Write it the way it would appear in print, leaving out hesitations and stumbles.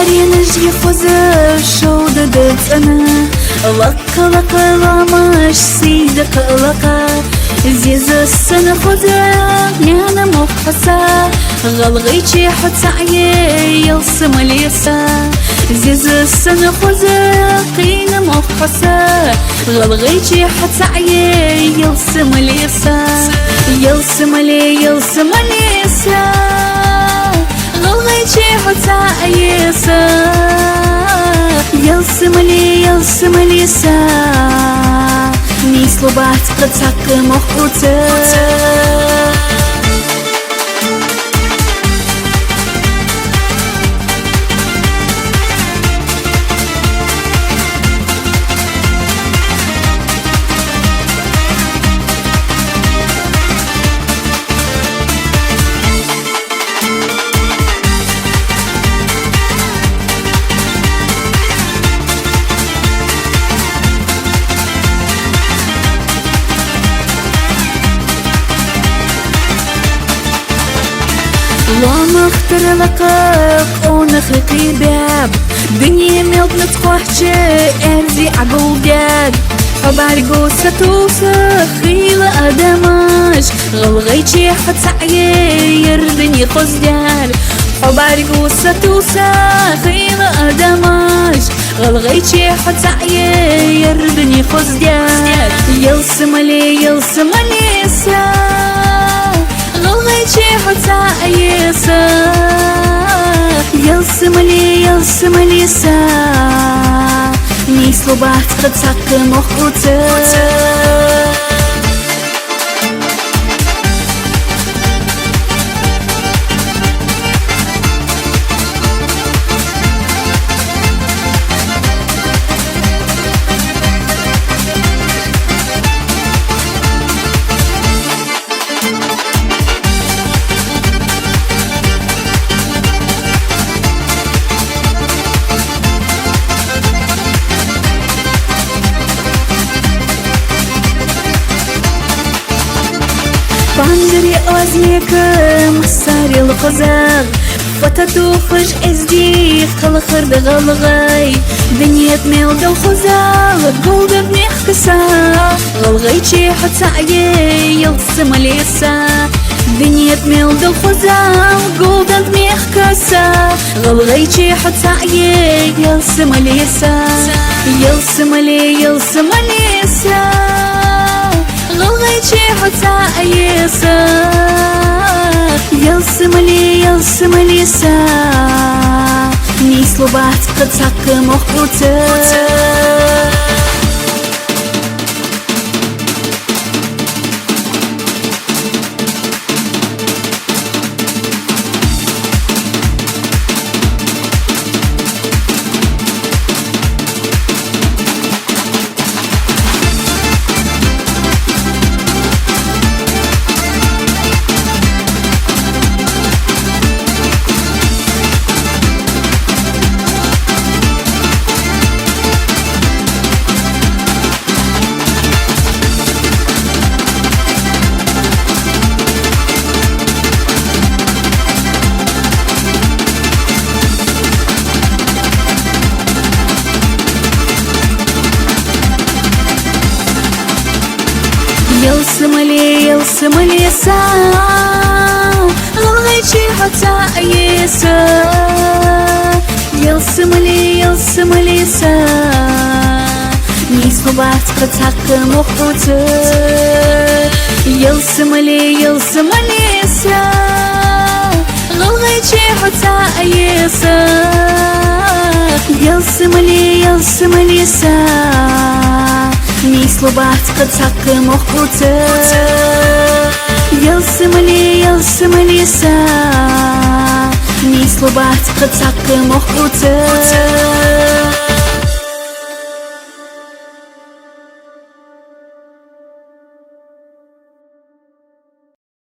Аренаж ехоза шоуда децана Лака лака ламаш сида калака Зиза сана хоза няна мохаса Галгайчи хацае ялсама леса Зиза сана хоза قينا مفحصة غلغيتي حتى عيي يلسم ليسا يلسم لي يلسم ليسا غلغيتي حتى عيسا يلسم ليسا نيسلو بات قطعك مخوتا لما اختار لقاك ونخلقي باب دنيا ملك نتخوحشي ارزي عقودك حبارقو ستوسا خيل ادماش غلغيتي حتعيي يردني خزدار حبارقو ستوسا خيل ادماش غلغيتي حتعيي يردني خزدار يلسم ليسا غلغيتي حتى عيسى يلسم ليسا نيسلو بات قطعك مخوتا بندري أوزيك مساري القزاق فتتوخش ازدي خل خرد غلغي دنيا ميل دل خزاق قولد ميخكسا غلغيتي حتى عيي يلسم ليسا دنيا ميل دل خزاق قولد ميخكسا غلغيتي حتى عيي يلسم ليسا يلسم ليسا غلغيتي حتى عيسى يلسم ليسا نيسلو بات قطعك مخوتا يلسم ليسا غلغيتي حتى عيسى يلسم ليسا نيسلو بات قطعك مخوتا يلسم ليسا غلغيتي حتى عيسى يلسم ليسا نيسلو بات قطعك مخوتا يلسم ليسا نيسلو بات قطعك مخوتا